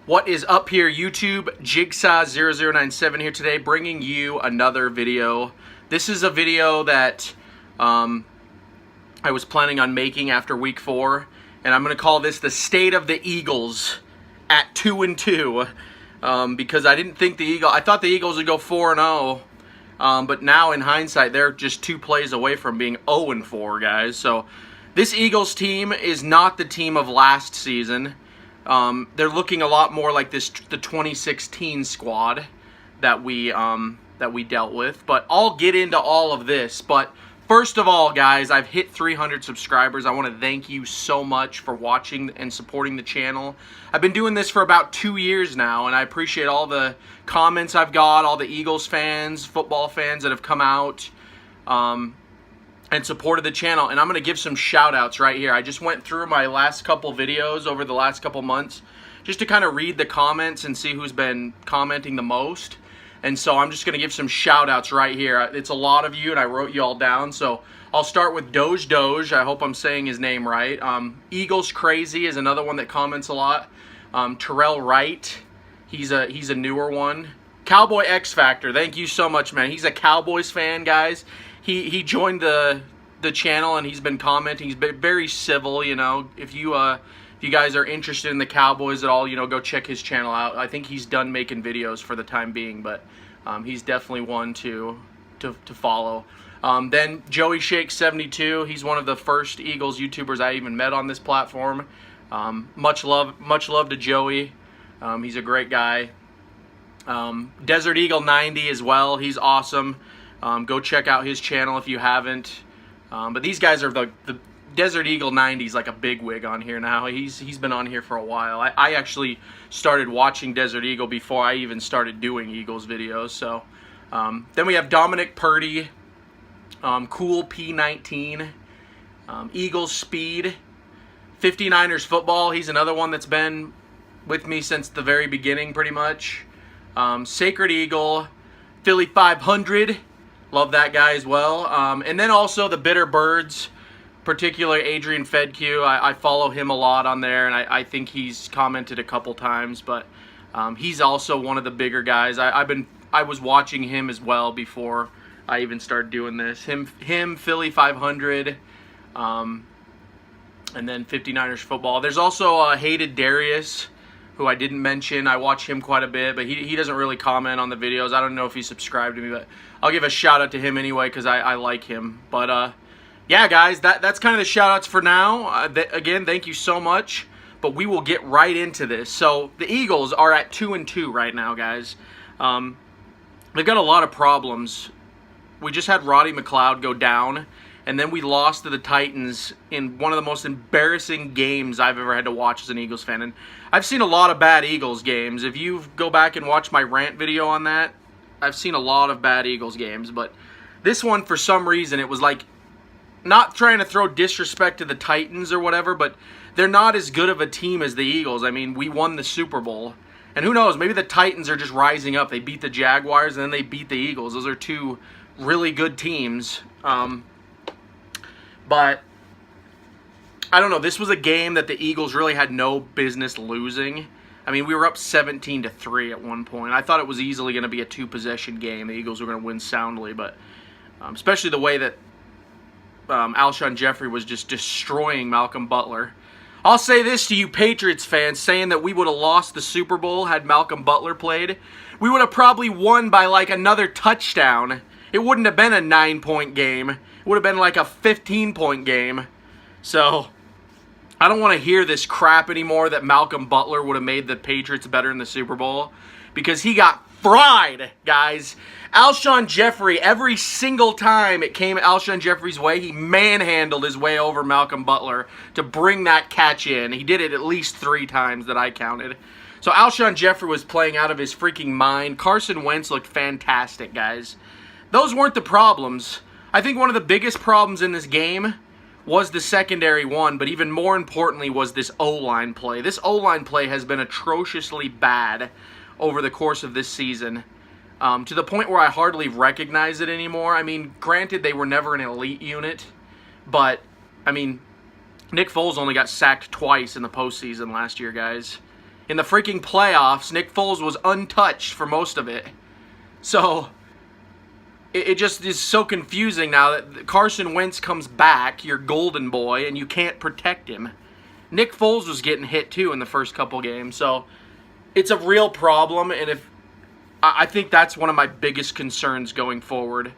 What is up here, YouTube? Jigsaw0097 here today, bringing you another video. This is a video that I was planning on making after week 4, and I'm going to call this the State of the Eagles at 2-2, because I didn't think I thought the Eagles would go 4-0, but now in hindsight, they're just 2 plays away from being 0-4, guys. So this Eagles team is not the team of last season. They're looking a lot more like the 2016 squad that we dealt with. But I'll get into all of this. But first of all, guys, I've hit 300 subscribers. I want to thank you so much for watching and supporting the channel. I've been doing this for about 2 years now, and I appreciate all the comments I've got, all the Eagles fans, football fans that have come out and supported the channel. And I'm going to give some shout outs right here. I just went through my last couple videos over the last couple months just to kind of read the comments and see who's been commenting the most. And so I'm just going to give some shout outs right here. It's a lot of you, and I wrote you all down. So I'll start with Doge. I hope I'm saying his name right. Eagles Crazy is another one that comments a lot. Terrell Wright, he's a newer one. Cowboy X Factor, thank you so much, man. He's a Cowboys fan, guys. He joined the channel, and he's been commenting. He's been very civil, you know. If you guys are interested in the Cowboys at all, you know, go check his channel out. I think he's done making videos for the time being, but he's definitely one to follow. Then Joey Shake 72, he's one of the first Eagles YouTubers I even met on this platform. Much love to Joey. He's a great guy. Desert Eagle 90 as well. He's awesome. Go check out his channel if you haven't. But these guys are the Desert Eagle 90 is like a big wig on here now. He's been on here for a while. I actually started watching Desert Eagle before I even started doing Eagles videos. So then we have Dominic Purdy, Cool P19, Eagles Speed, 59ers Football. He's another one that's been with me since the very beginning, pretty much. Sacred Eagle, Philly 500. Love that guy as well. And then also the Bitter Birds, particularly Adrian Fedq. I follow him a lot on there, and I think he's commented a couple times, but he's also one of the bigger guys. I was watching him as well before I even started doing this. Him, Philly 500, and then 59ers Football. There's also Hated Darius, who I didn't mention. I watch him quite a bit, but he doesn't really comment on the videos. I don't know if he subscribed to me, but I'll give a shout out to him anyway because I like him. But yeah, guys, that's kind of the shout outs for now. Again, thank you so much, but we will get right into this. So the Eagles are at 2-2 right now, guys. They've got a lot of problems. We just had Roddy McLeod go down, and then we lost to the Titans in one of the most embarrassing games I've ever had to watch as an Eagles fan. And I've seen a lot of bad Eagles games. If you go back and watch my rant video on that, I've seen a lot of bad Eagles games. But this one, for some reason, it was like, not trying to throw disrespect to the Titans or whatever, but they're not as good of a team as the Eagles. I mean, we won the Super Bowl. And who knows, maybe the Titans are just rising up. They beat the Jaguars, and then they beat the Eagles. Those are 2 really good teams. But I don't know. This was a game that the Eagles really had no business losing. I mean, we were up 17-3 at one point. I thought it was easily going to be a 2-possession game. The Eagles were going to win soundly, but especially the way that Alshon Jeffrey was just destroying Malcolm Butler. I'll say this to you Patriots fans, saying that we would have lost the Super Bowl had Malcolm Butler played. We would have probably won by like another touchdown. It wouldn't have been a 9-point game. It would have been like a 15-point game. So I don't want to hear this crap anymore that Malcolm Butler would have made the Patriots better in the Super Bowl, because he got fried, guys. Alshon Jeffrey, every single time it came Alshon Jeffrey's way, he manhandled his way over Malcolm Butler to bring that catch in. He did it at least 3 times that I counted. So Alshon Jeffrey was playing out of his freaking mind. Carson Wentz looked fantastic, guys. Those weren't the problems. I think one of the biggest problems in this game was the secondary one, but even more importantly was this O-line play. This O-line play has been atrociously bad over the course of this season, to the point where I hardly recognize it anymore. I mean, granted, they were never an elite unit, but, I mean, Nick Foles only got sacked twice in the postseason last year, guys. In the freaking playoffs, Nick Foles was untouched for most of it. So it just is so confusing now that Carson Wentz comes back, your golden boy, and you can't protect him. Nick Foles was getting hit too in the first couple games, so it's a real problem. And I think that's one of my biggest concerns going forward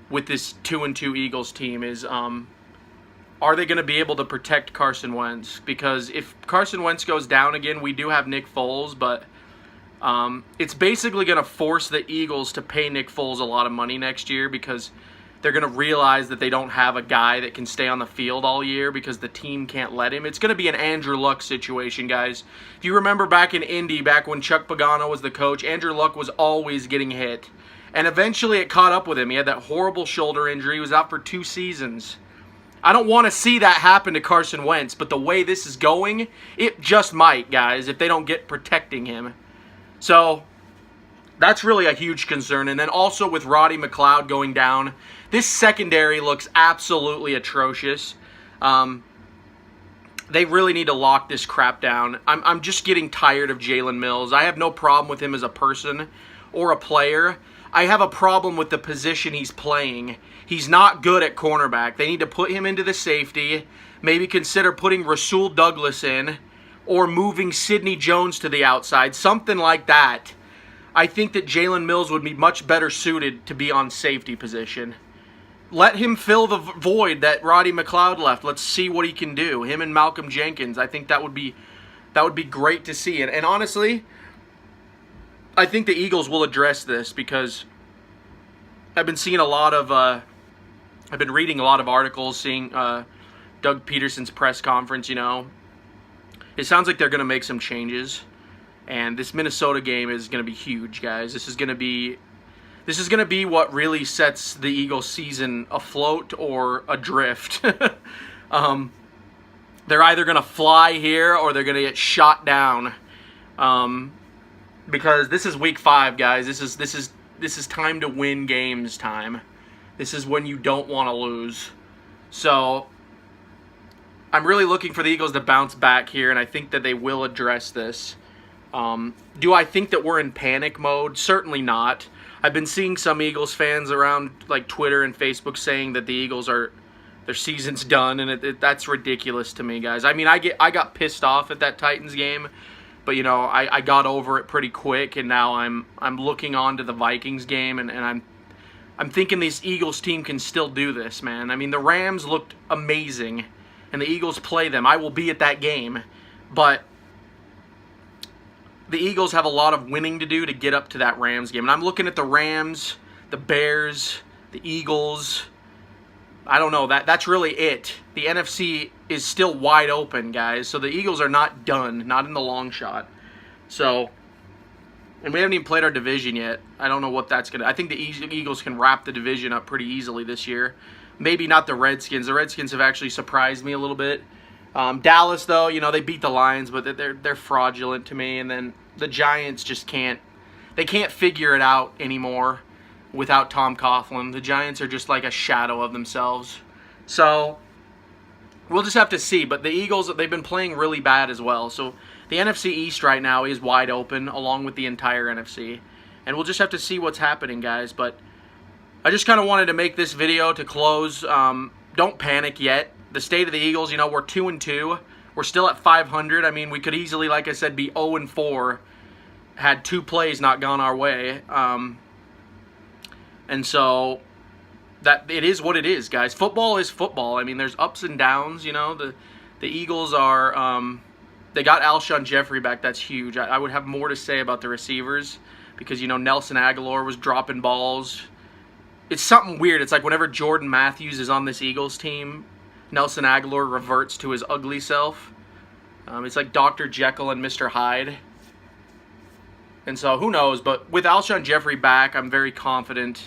with this 2-2 Eagles team is, are they going to be able to protect Carson Wentz? Because if Carson Wentz goes down again, we do have Nick Foles, but it's basically going to force the Eagles to pay Nick Foles a lot of money next year because they're going to realize that they don't have a guy that can stay on the field all year because the team can't let him. It's going to be an Andrew Luck situation, guys. If you remember back in Indy, back when Chuck Pagano was the coach, Andrew Luck was always getting hit. And eventually it caught up with him. He had that horrible shoulder injury. He was out for 2 seasons. I don't want to see that happen to Carson Wentz, but the way this is going, it just might, guys, if they don't get protecting him. So that's really a huge concern. And then also with Roddy McLeod going down, this secondary looks absolutely atrocious. They really need to lock this crap down. I'm just getting tired of Jalen Mills. I have no problem with him as a person or a player. I have a problem with the position he's playing. He's not good at cornerback. They need to put him into the safety, maybe consider putting Rasul Douglas in, or moving Sidney Jones to the outside, something like that. I think that Jalen Mills would be much better suited to be on safety position. Let him fill the void that Roddy McLeod left. Let's see what he can do. Him and Malcolm Jenkins. I think that would be great to see. And honestly, I think the Eagles will address this because I've been seeing a lot of I've been reading a lot of articles, seeing Doug Peterson's press conference, you know. It sounds like they're going to make some changes. And this Minnesota game is going to be huge, guys. This is going to be what really sets the Eagles season afloat or adrift. They're either going to fly here or they're going to get shot down. Because this is week 5, guys. This is time to win games time. This is when you don't want to lose. So I'm really looking for the Eagles to bounce back here, and I think that they will address this. Do I think that we're in panic mode? Certainly not. I've been seeing some Eagles fans around like Twitter and Facebook saying that the Eagles their season's done, and that's ridiculous to me, guys. I mean, I got pissed off at that Titans game, but you know, I got over it pretty quick, and now I'm looking on to the Vikings game, and I'm thinking this Eagles team can still do this, man. I mean, the Rams looked amazing, and the Eagles play them. I will be at that game, but the Eagles have a lot of winning to do to get up to that Rams game. And I'm looking at the Rams, the Bears, the Eagles. I don't know. That's really it. The NFC is still wide open, guys. So the Eagles are not done, not in the long shot. So, and we haven't even played our division yet. I don't know what that's going to... I think the Eagles can wrap the division up pretty easily this year. Maybe not the Redskins. The Redskins have actually surprised me a little bit. Dallas, though, you know, they beat the Lions, but they're fraudulent to me. And then the Giants just can't figure it out anymore without Tom Coughlin. The Giants are just like a shadow of themselves. So we'll just have to see. But the Eagles, they've been playing really bad as well. So the NFC East right now is wide open along with the entire NFC. And we'll just have to see what's happening, guys. But I just kind of wanted to make this video to close. Don't panic yet. The state of the Eagles, you know, we're 2-2. We're still at 500. I mean, we could easily, like I said, be 0-4 had 2 plays not gone our way. And so that it is what it is, guys. Football is football. I mean, there's ups and downs, you know. The Eagles are they got Alshon Jeffrey back. That's huge. I would have more to say about the receivers because, you know, Nelson Aguilar was dropping balls. It's something weird. It's like whenever Jordan Matthews is on this Eagles team, Nelson Aguilar reverts to his ugly self. It's like Dr. Jekyll and Mr. Hyde. And so, who knows? But with Alshon Jeffrey back, I'm very confident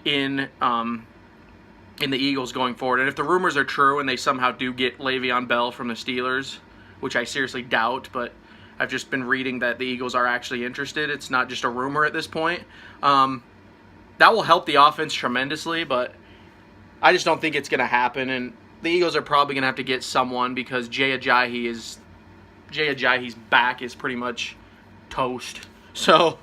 in the Eagles going forward. And if the rumors are true and they somehow do get Le'Veon Bell from the Steelers, which I seriously doubt, but I've just been reading that the Eagles are actually interested. It's not just a rumor at this point. That will help the offense tremendously, but I just don't think it's going to happen. And the Eagles are probably going to have to get someone because Jay Ajayi Jay Ajayi's back is pretty much toast. So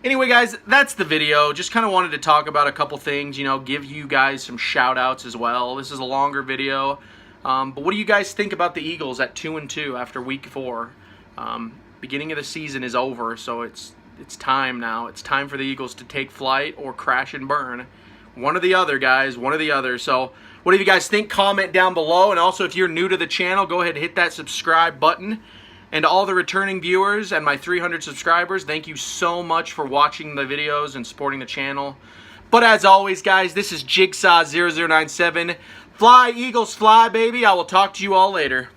anyway, guys, that's the video. Just kind of wanted to talk about a couple things, you know, give you guys some shout-outs as well. This is a longer video. But what do you guys think about the Eagles at 2-2 after week 4? Beginning of the season is over, so it's time now. It's time for the Eagles to take flight or crash and burn. One or the other, guys. One or the other. So what do you guys think? Comment down below. And also, if you're new to the channel, go ahead and hit that subscribe button. And to all the returning viewers and my 300 subscribers, thank you so much for watching the videos and supporting the channel. But as always, guys, this is Jigsaw0097. Fly, Eagles, fly, baby. I will talk to you all later.